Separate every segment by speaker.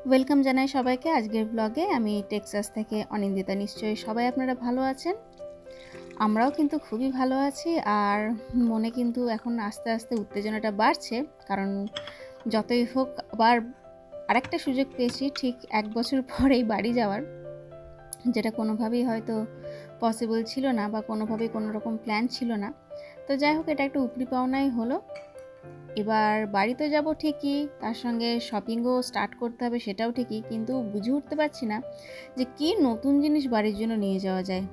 Speaker 1: Welcome জানাই সবাইকে আজকের ব্লগে। আমি টেক্সাস থেকে অনিন্দিতা। নিশ্চয়ই সবাই আপনারা ভালো আছেন, আমরাও কিন্তু খুবই ভালো আছি। আর মনে কিন্তু এখন আস্তে আস্তে উত্তেজনাটা বাড়ছে, কারণ যতই হোক আবার আরেকটা সুযোগ পেয়েছি ঠিক 1 বছর পরেই বাড়ি যাওয়ার, যেটা কোনোভাবেই হয়তো পসিবল ছিল না বা কোনোভাবেই কোনো রকম প্ল্যান ছিল না। তো যাই হোক, এটা একটা উপরি পাওনাই হলো। এবার বাড়িতে যাব ঠিকই, তার সঙ্গে শপিংও স্টার্ট করতে হবে সেটাও ঠিকই, কিন্তু বুঝে উঠতে পারছি না যে কী নতুন জিনিস বাড়ির জন্য নিয়ে যাওয়া যায়।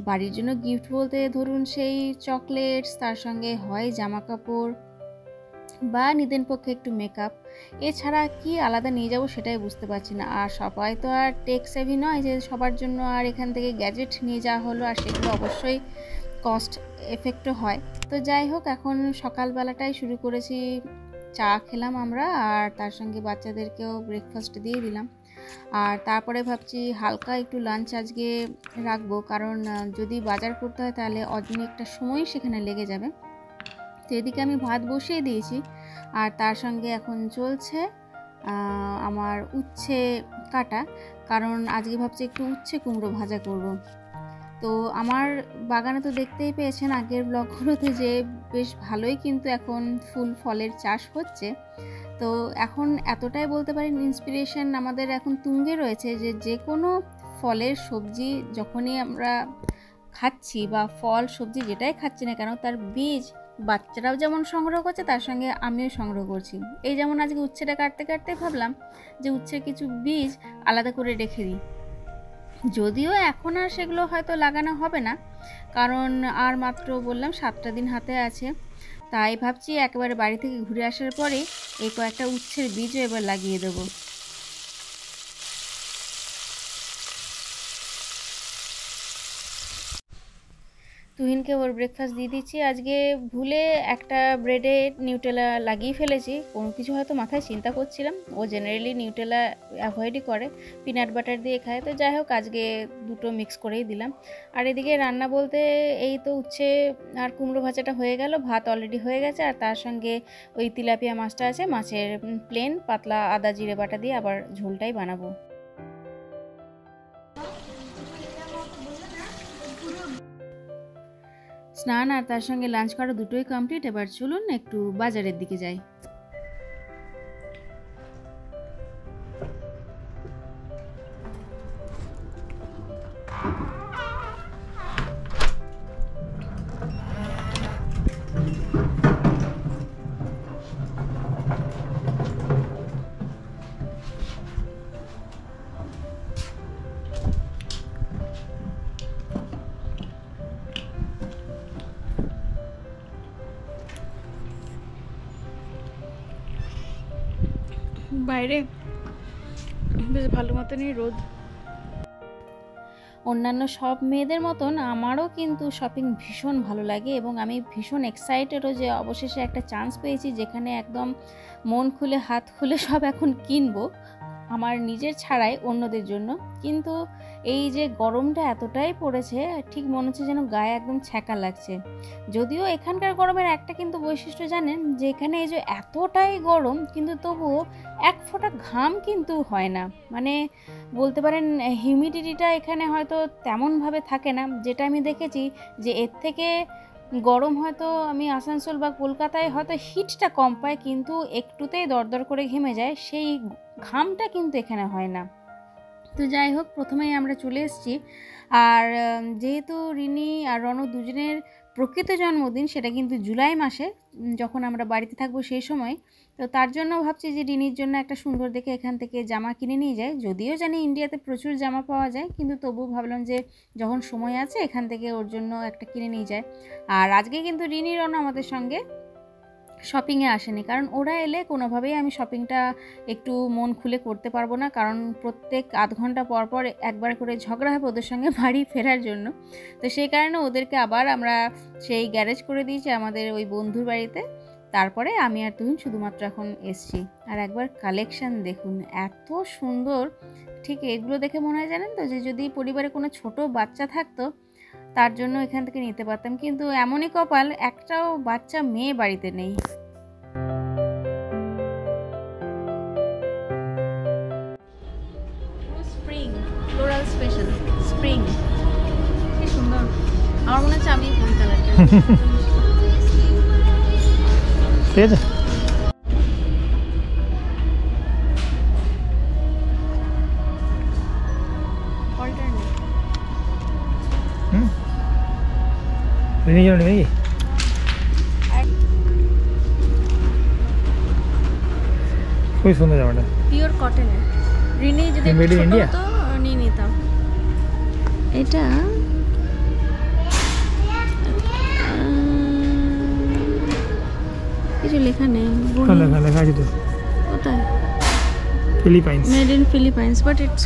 Speaker 1: বাড়ির জন্য গিফট বলতে ধরুন সেই চকলেটস, তার সঙ্গে হয় জামা কাপড় বা নিদেন পক্ষে একটু মেকআপ, এছাড়া কি আলাদা নিয়ে যাব সেটাই বুঝতে পারছি না। আর সবাই তো আর টেক সেভি নয় যে সবার জন্য আর এখান থেকে গ্যাজেট নিয়ে যাওয়া হলো, আর সেগুলো অবশ্যই কস্ট এফেক্টও হয়। তো যাই হোক, এখন সকালবেলাটাই শুরু করেছি, চা খেলাম আমরা, আর তার সঙ্গে বাচ্চাদেরকেও ব্রেকফাস্ট দিয়ে দিলাম। আর তারপরে ভাবছি হালকা একটু লাঞ্চ আজকে রাখবো, কারণ যদি বাজার করতে হয় তাহলে অনেকটা সময় সেখানে লেগে যাবে। তো এদিকে আমি ভাত বসিয়ে দিয়েছি, আর তার সঙ্গে এখন চলছে আমার উচ্ছে কাটা, কারণ আজকে ভাবছি একটু উচ্ছে কুমড়ো ভাজা করব। তো আমার বাগানে তো দেখতেই পেয়েছেন আগের ব্লগগুলোতে যে বেশ ভালোই কিন্তু এখন ফুল ফলের চাষ হচ্ছে। তো এখন এতটাই বলতে পারেন ইন্সপিরেশন আমাদের এখন তুঙ্গে রয়েছে যে যে কোনো ফলের সবজি যখনই আমরা খাচ্ছি বা ফল সবজি যেটাই খাচ্ছি না কেন, তার বীজ বাচ্চারাও যেমন সংগ্রহ করছে, তার সঙ্গে আমিও সংগ্রহ করছি। এই যেমন আজকে উচ্ছেটা কাটতে কাটতে ভাবলাম যে উচ্ছের কিছু বীজ আলাদা করে রেখে দিই। যদিও এখন আর সেগুলো হয়তো লাগানো হবে না, কারণ আর মাত্র বললাম 7টা দিন হাতে আছে। তাই ভাবছি একেবারে বাড়ি থেকে ঘুরে আসার পরে এই কয়েকটা উচ্ছের বীজও এবার লাগিয়ে দেবো। তুহিনকে ওর ব্রেকফাস্ট দিয়ে দিচ্ছি। আজকে ভুলে একটা ব্রেডে নিউটেলা লাগিয়ে ফেলেছি, কোনো কিছু হয়তো মাথায় চিন্তা করছিলাম। ও জেনারেলি নিউটেলা অ্যাভয়েডই করে, পিনাট বাটার দিয়ে খায়। তো যাই হোক, আজকে দুটো মিক্স করেই দিলাম। আর এদিকে রান্না বলতে এই তো উচ্ছে আর কুমড়ো ভাজাটা হয়ে গেল, ভাত অলরেডি হয়ে গেছে, আর তার সঙ্গে ওই তিলাপিয়া মাছটা আছে, মাছের প্লেন পাতলা আদা জিরে বাটা দিয়ে আবার ঝোলটাই বানাবো। স্নান আর তার সঙ্গে লাঞ্চ করা দুটোই কমপ্লিট। এবার চলুন একটু বাজারের দিকে যাই। বাইরে বেশ ভালো মতনই রোদ। অন্যান্য সব মেয়েদের মতন আমারও কিন্তু শপিং ভীষণ ভালো লাগে, এবং আমি ভীষণ এক্সাইটেডও যে অবশেষে একটা চান্স পেয়েছি যেখানে একদম মন খুলে হাত খুলে সব এখন কিনবো, আমার নিজের ছাড়াই অন্যদের জন্য। কিন্তু এই যে গরমটা এতটাই পড়েছে, ঠিক মনে হচ্ছে যেন গায়ে একদম ছ্যাঁকা লাগছে। যদিও এখানকার গরমের একটা কিন্তু বৈশিষ্ট্য জানেন, যে এখানে এই যে এতটাই গরম কিন্তু তবুও এক ফোঁটা ঘাম কিন্তু হয় না। মানে বলতে পারেন হিউমিডিটিটা এখানে হয়তো তেমনভাবে থাকে না, যেটা আমি দেখেছি যে এর থেকে গরম হয়তো আমি আসানসোল বা কলকাতায় হয়তো হিটটা কম পাই, কিন্তু একটুতেই দরদর করে ঘেমে যায়, সেই ঘামটা কিন্তু এখানে হয় না। তো যাই হোক, প্রথমেই আমরা চলে এসেছি। আর যেহেতু রিনি আর রনু দুজনের প্রকৃত জন্মদিন সেটা কিন্তু জুলাই মাসে, যখন আমরা বাড়িতে থাকবো সেই সময়। তো তার জন্য ভাবছি যে রিনির জন্য একটা সুন্দর দেখে এখান থেকে জামা কিনে নিয়ে যাই। যদিও জানি ইন্ডিয়াতে প্রচুর জামা পাওয়া যায়, কিন্তু তবু ভাবলাম যে যখন সময় আছে এখান থেকে ওর জন্য একটা কিনে নিয়ে যায়। আর আজকে কিন্তু রিনি রনু আমাদের সঙ্গে শপিংয়ে আসেনি, কারণ ওরা এলে কোনোভাবেই আমি শপিংটা একটু মন খুলে করতে পারবো না, কারণ প্রত্যেক আধ ঘন্টা পর পর একবার করে ঝগড়া হবে ওদের সঙ্গে বাড়ি ফেরার জন্য। তো সেই কারণে ওদেরকে আবার আমরা সেই গ্যারেজ করে দিয়েছি আমাদের ওই বন্ধুর বাড়িতে। তারপরে আমি আর তুহিন শুধুমাত্র এখন এসছি। আর একবার কালেকশান দেখুন, এত সুন্দর! ঠিক এগুলো দেখে মনে হয় জানেন তো, যে যদি পরিবারে কোনো ছোট বাচ্চা থাকতো তার জন্য এখান থেকে নিতে পারতাম, কিন্তু এমনই কপাল একটাও বাচ্চা মেয়ে বাড়িতে নেই।
Speaker 2: ঠিক আছে। রিনি জন্য নাকি খুবই সুন্দর জামাটা,
Speaker 1: পিওর কটনের। রিনি যদি
Speaker 2: মেড ইন ইন্ডিয়া
Speaker 1: তো নিয়ে নিতাম। এটা কিছু লেখা নেই,
Speaker 2: লেখা আছে তো
Speaker 1: কোথায়?
Speaker 2: Philippines,
Speaker 1: made in Philippines, but it's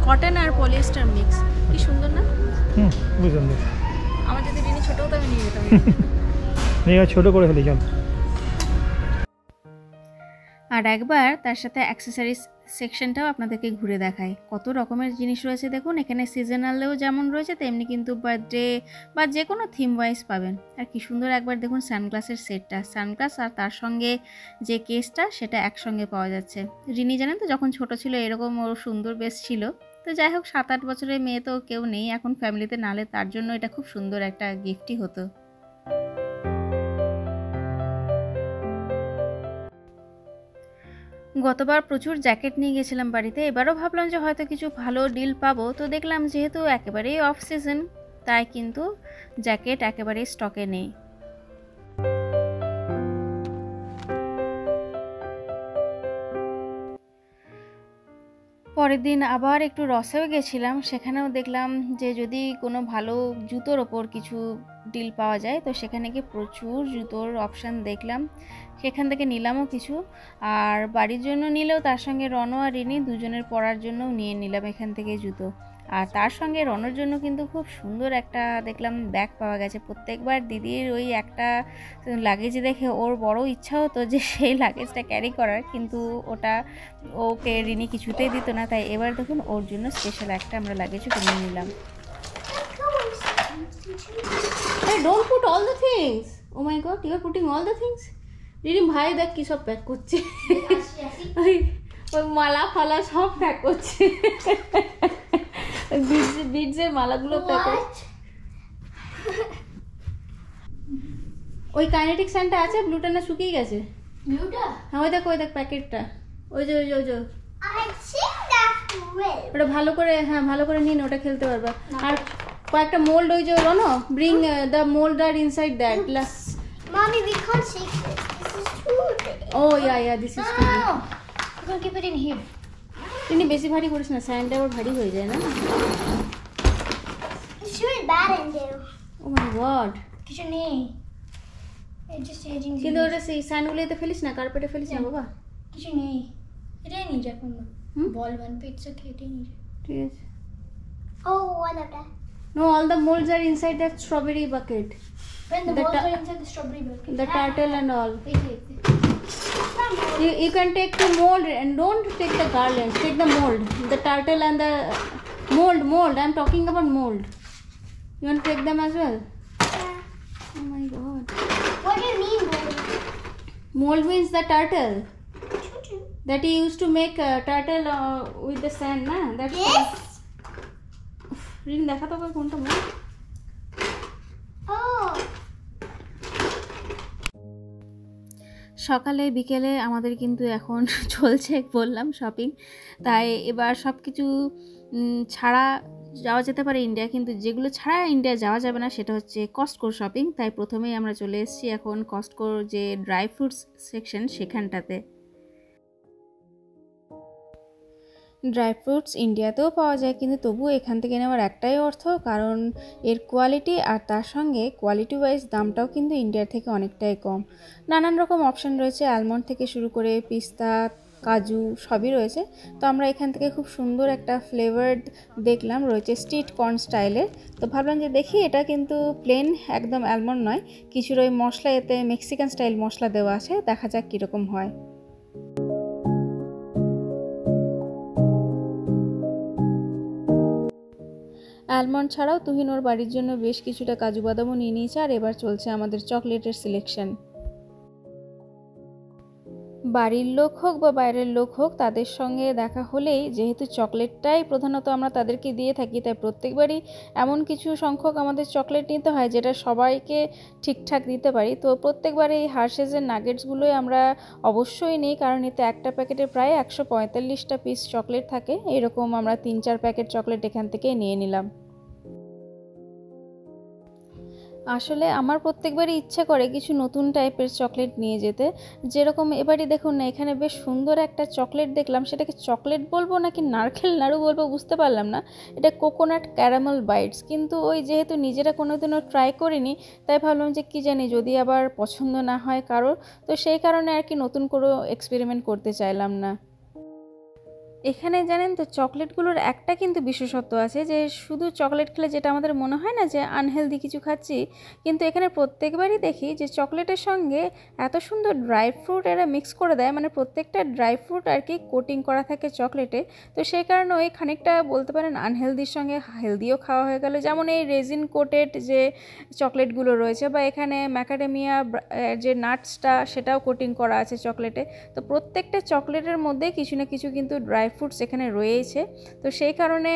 Speaker 1: cotton আর পলিয়েস্টার মিক্স। কি সুন্দর না?
Speaker 2: খুবই সুন্দর।
Speaker 1: আমার যদি রিনি ছোট হতো আমি নিয়ে যেতাম।
Speaker 2: ছোট করে ফেলি চল।
Speaker 1: আর একবার তার সাথে অ্যাক্সেসরিজ সেকশনটাও আপনাদেরকে ঘুরে দেখায়। কত রকমের জিনিস রয়েছে দেখুন। এখানে সিজনালেও যেমন রয়েছে তেমনি কিন্তু বার্থডে বা যে কোনো থিম ওয়াইজ পাবেন। আর কি সুন্দর একবার দেখুন সানগ্লাসের সেটটা, সানগ্লাস আর তার সঙ্গে যে কেসটা সেটা একসঙ্গে পাওয়া যাচ্ছে। রিনি জানেন তো যখন ছোট ছিল এরকম ওর সুন্দর বেশ ছিল। তো যাই হোক 7-8 বছরের মেয়ে তো কেউ নেই এখন ফ্যামিলিতে, নালে তার জন্য এটা খুব সুন্দর একটা গিফটই হতো। গতবার প্রচুর জ্যাকেট নিয়ে গেছিলাম বাড়িতে, এবারও ভাবলাম যে হয়তো কিছু ভালো ডিল পাবো। তো দেখলাম যেহেতু একেবারেই অফ সিজন তাই কিন্তু জ্যাকেট একেবারেই স্টকে নেই। পরের দিন আবার একটু রসেও গেছিলাম, সেখানেও দেখলাম যে যদি কোনো ভালো জুতোর ওপর কিছু ডিল পাওয়া যায় তো সেখানে গিয়ে প্রচুর জুতোর অপশান দেখলাম, সেখান থেকে নিলামও কিছু। আর বাড়ির জন্য নিলেও তার সঙ্গে রনো আর রিনি দুজনের পরার জন্যও নিয়ে নিলাম এখান থেকে জুতো। আর তার সঙ্গে রনোর জন্য কিন্তু খুব সুন্দর একটা দেখলাম ব্যাগ পাওয়া গেছে। প্রত্যেকবার দিদির ওই একটা লাগেজ দেখে ওর বড় ইচ্ছা হতো যে সেই লাগেজটা ক্যারি করার, কিন্তু ওটা ওকে রিনি কিছুতেই দিত না। তাই এবার দেখুন ওর জন্য স্পেশাল একটা আমরা লাগেজও কিনে নিলাম। Hey, don't put all the things. Oh my god, you are putting all the things. Rini ভাই দেখ কি সব প্যাক করছে, ওই মালা ফালা সব প্যাক করছে, বিডসের মালাগুলো প্যাক করছে। ওই কাইনেটিক স্যান্ডটা আছে ব্লুটা না শুকিয়ে গেছে? ব্লুটা? হ্যাঁ ওই দেখ প্যাকেটটা, ওই যে ওটা ভালো করে, হ্যাঁ ভালো করে নিন, ওটা খেলতে পারবা। আর কয়েকটা মোল্ড, ওই যে রনো ব্রিং দ্য মোল্ড আর inside that plus.
Speaker 3: Mommy, we can't shake this. This is too big.
Speaker 1: Oh yeah, this is too big.
Speaker 3: No. We're gonna keep it in here.
Speaker 1: তিনি বেশি ভারী করিস না, স্যান্ডটা আবার ভারী হয়ে যায় না।
Speaker 3: It's really bad in there.
Speaker 1: Oh my god.
Speaker 3: কিছু নেই, it's just aging.
Speaker 1: কিন্তু ওটা সেই স্যান্ডগুলোতে ফেলিস না, কার্পেটে ফেলিস না বাবা।
Speaker 3: কিছু নেই, এটাই নিয়ে যা এখন বল বান পে ইটস ওকে, এটাই নিয়ে যা।
Speaker 1: ঠিক আছে।
Speaker 3: Oh, what of that?
Speaker 1: No, all the molds are inside that strawberry bucket.
Speaker 3: When the
Speaker 1: The
Speaker 3: balls
Speaker 1: ta-
Speaker 3: are inside the strawberry bucket.
Speaker 1: The turtle and all.
Speaker 3: Wait.
Speaker 1: You can take the mold and don't take the garlands. Take the mold, the turtle and the mold. I'm talking about mold. You want to take them as well?
Speaker 3: Yeah.
Speaker 1: Oh my god.
Speaker 3: What do you mean, mold?
Speaker 1: Mold means the turtle
Speaker 3: Choo-choo.
Speaker 1: that he used to make a turtle with the sand, na? That's
Speaker 3: Yes.
Speaker 1: Rin দেখা তো কোনটা mould.
Speaker 3: Oh.
Speaker 1: সকালে বিকেলে আমাদের কিন্তু এখন চলছে বললাম শপিং। তাই এবার সব কিছু ছাড়া যাওয়া যেতে পারে ইন্ডিয়া, কিন্তু যেগুলো ছাড়া ইন্ডিয়া যাওয়া যাবে না সেটা হচ্ছে কস্টকোর শপিং। তাই প্রথমেই আমরা চলে এসেছি এখন কস্টকোর যে ড্রাই ফ্রুটস সেকশন সেখানটাতে। ড্রাই ফ্রুটস ইন্ডিয়াতেও পাওয়া যায়, কিন্তু তবুও এখান থেকে নেওয়ার একটাই অর্থ, কারণ এর কোয়ালিটি আর তার সঙ্গে কোয়ালিটি ওয়াইজ দামটাও কিন্তু ইন্ডিয়ার থেকে অনেকটাই কম। নানান রকম অপশান রয়েছে, আলমন্ড থেকে শুরু করে পিস্তা, কাজু সবই রয়েছে। তো আমরা এখান থেকে খুব সুন্দর একটা ফ্লেভার্ড দেখলাম, রয়েছে স্ট্রিট কর্ন স্টাইলের। তো ভাবলাম যে দেখি, এটা কিন্তু প্লেন একদম আলমন্ড নয়, কিছুর ওই মশলা এতে মেক্সিকান স্টাইল মশলা দেওয়া আছে, দেখা যাক কীরকম হয়। আলমন্ড ছাড়াও তুহিন ওর বাড়ির জন্য বেশ কিছুটা কাজু বাদামও নিয়ে নিয়েছে। আর এবার চলছে আমাদের চকলেটের সিলেকশন। বাড়ির লোক হোক বা বাইরের লোক হোক, তাদের সঙ্গে দেখা হলেই যেহেতু চকলেটটাই প্রধানত আমরা তাদেরকে দিয়ে থাকি, তাই প্রত্যেকবারই এমন কিছু সংখ্যক আমাদের চকলেট নিতে হয় যেটা সবাইকে ঠিকঠাক দিতে পারি। তো প্রত্যেকবারই এই হার্শেজের নাগেটসগুলোই আমরা অবশ্যই নিই, কারণ এতে একটা প্যাকেটে প্রায় 145টা পিস চকলেট থাকে। এরকম আমরা 3-4 প্যাকেট চকলেট এখান থেকে নিয়ে নিলাম। আসলে আমার প্রত্যেকবারই ইচ্ছা করে কিছু নতুন টাইপের চকলেট নিয়ে যেতে। যেরকম এবারই দেখুন না, এখানে বেশ সুন্দর একটা চকলেট দেখলাম, সেটাকে চকলেট বলবো নাকি নারকেল নাড়ু বলবো বুঝতে পারলাম না। এটা কোকোনাট ক্যারামেল বাইটস, কিন্তু ওই যেহেতু নিজেরা কোনোদিনও ট্রাই করিনি, তাই ভাবলাম যে কী জানি যদি আবার পছন্দ না হয় কারোর, তো সেই কারণে আর কি নতুন করে এক্সপেরিমেন্ট করতে চাইলাম না। এখানে জানেন তো চকলেটগুলোর একটা কিন্তু বিশেষত্ব আছে, যে শুধু চকলেট খেলে যেটা আমাদের মনে হয় না যে আনহেলদি কিছু খাচ্ছি, কিন্তু এখানে প্রত্যেকবারই দেখি যে চকলেটের সঙ্গে এত সুন্দর ড্রাই ফ্রুট এরা মিক্স করে দেয়, মানে প্রত্যেকটা ড্রাই ফ্রুট আর কি কোটিং করা থাকে চকলেটে। তো সেই কারণে ওই খানিকটা বলতে পারেন আনহেলদির সঙ্গে হেলদিও খাওয়া হয়ে গেল। যেমন এই রেজিন কোটেড যে চকলেটগুলো রয়েছে, বা এখানে ম্যাকাডেমিয়া যে নাটসটা সেটাও কোটিং করা আছে চকলেটে। তো প্রত্যেকটা চকলেটের মধ্যে কিছু না কিছু কিন্তু ড্রাই ফ্রুটস এখানে রয়েছে। তো সেই কারণে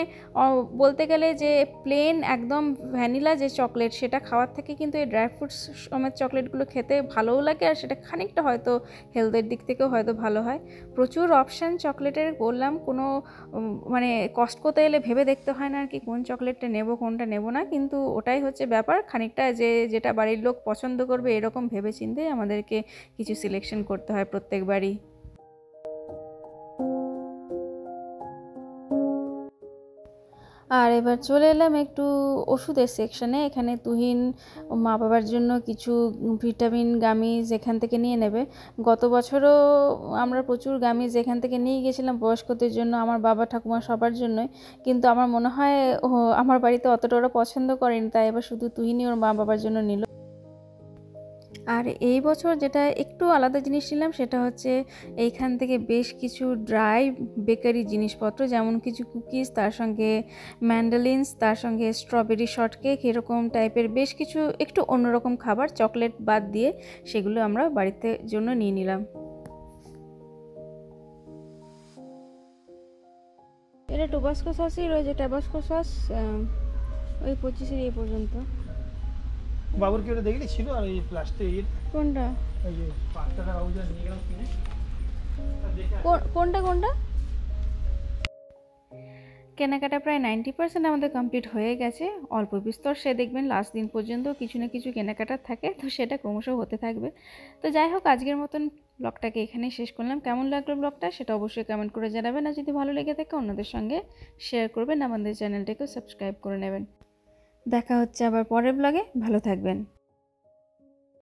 Speaker 1: বলতে গেলে যে প্লেন একদম ভ্যানিলা যে চকলেট সেটা খাওয়ার থেকে কিন্তু এই ড্রাই ফ্রুটস সমেত চকলেটগুলো খেতে ভালোও লাগে, আর সেটা খানিকটা হয়তো হেলথের দিক থেকেও হয়তো ভালো হয়। প্রচুর অপশান চকলেটের, বললাম কোনো মানে কষ্ট করতে এলে ভেবে দেখতে হয় না আর কি কোন চকলেটটা নেব কোনটা নেব না, কিন্তু ওটাই হচ্ছে ব্যাপার, খানিকটা যে যেটা বাড়ির লোক পছন্দ করবে এরকম ভেবে চিন্তেই আমাদেরকে কিছু সিলেকশন করতে হয় প্রত্যেকবারই। আর এবার চলে এলাম একটু ওষুধের সেকশানে। এখানে তুহিন মা বাবার জন্য কিছু ভিটামিন গামিজ এখান থেকে নিয়ে নেবে। গত বছরও আমরা প্রচুর গামিজ এখান থেকে নিয়ে গেছিলাম বয়স্কদের জন্য, আমার বাবা ঠাকুমা সবার জন্যই, কিন্তু আমার মনে হয় আমার বাড়িতে অতটা ওরা পছন্দ করেনি, তাই এবার শুধু তুহিনই ওর মা বাবার জন্য নিল। আর এই বছর যেটা একটু আলাদা জিনিস নিলাম সেটা হচ্ছে এইখান থেকে বেশ কিছু ড্রাই বেকারি জিনিসপত্র, যেমন কিছু কুকিজ, তার সঙ্গে ম্যান্ডালিনস, তার সঙ্গে স্ট্রবেরি শর্টকেক, এরকম টাইপের বেশ কিছু একটু অন্যরকম খাবার চকলেট বাদ দিয়ে সেগুলো আমরা বাড়িতে জন্য নিয়ে নিলাম। এটা টোবাস্কো সসই রয়েছে, টাবাস্কো সস ওই 25-এর এই পর্যন্ত।
Speaker 2: বাবুর কি ওটা দেখলি ছিল, আর এই প্লাস্টিক
Speaker 1: কোনটা
Speaker 2: ওই যে 5 টাকা বাবু যা নিয়ে গেলাম কিনে,
Speaker 1: কোনটা কোনটা? কেনাকাটা প্রায় 90% আমাদের কমপ্লিট হয়ে গেছে। অল্প বিস্তর সে দেখবেন লাস্ট দিন পর্যন্ত কিছু না কিছু কেনাকাটা থাকে, তো সেটা ক্রমশ হতে থাকবে। তো যাই হোক, আজকের মতন ব্লগটাকে এখানেই শেষ করলাম। কেমন লাগলো ব্লগটা সেটা অবশ্যই কমেন্ট করে জানাবেন, আর যদি ভালো লেগে থাকে অন্যদের সঙ্গে শেয়ার করবেন, আমাদের চ্যানেলটাকেও সাবস্ক্রাইব করে নেবেন। দেখা হচ্ছে আবার পরের ব্লগে, ভালো থাকবেন।